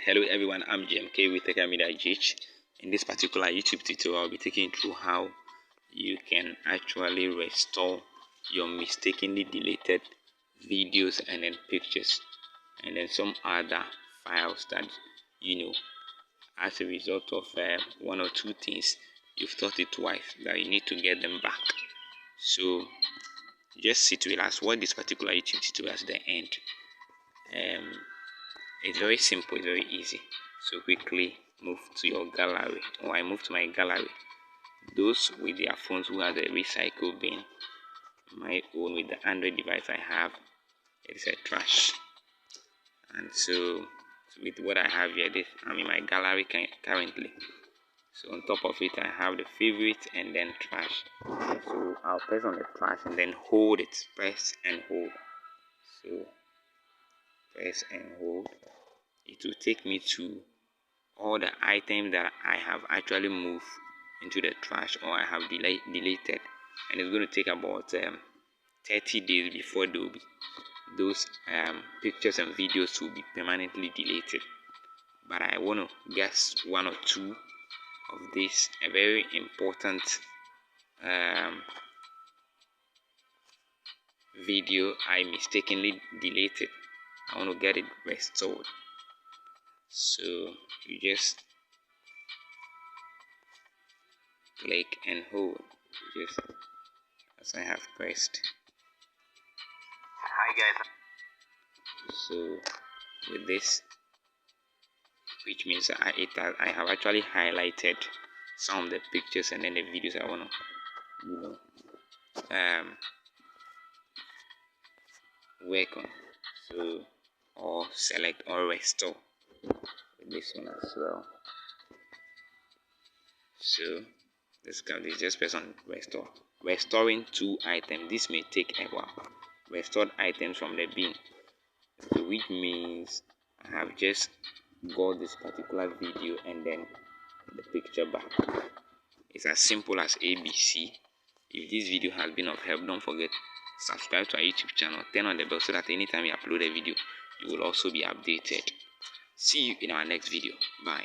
Hello everyone, I'm GMK with Tech Media GH. In this particular YouTube tutorial, I'll be taking you through how you can actually restore your mistakenly deleted videos and then pictures and then some other files that as a result of one or two things you've thought it twice that you need to get them back. So just sit relax, watch this particular YouTube tutorial to the end. It's very simple, it's very easy. So quickly move to your gallery, or I move to my gallery. Those with their phones who have a recycle bin, my own with the Android device I have, it's a trash. And so with what I have here, I'm in my gallery currently. So on top of it, I have the favorite and then trash. So I'll press on the trash and then hold it, press and hold. So press and hold. It will take me to all the items that I have actually moved into the trash or I have deleted, and it's going to take about 30 days before those pictures and videos will be permanently deleted. But I want to guess one or two of these, a very important video I mistakenly deleted. I want to get it restored. So you just click and hold, just as I have pressed. Hi guys. So with this, which means I have actually highlighted some of the pictures and then the videos I want to work on. So or select or restore with this one as well. So this just press on restore. Restoring two items, this may take a while. Restored items from the bin, so which means I have just got this particular video and then the picture back. It's as simple as ABC. If this video has been of help, don't forget subscribe to our YouTube channel, turn on the bell so that anytime we upload a video you will also be updated. See you in our next video. Bye.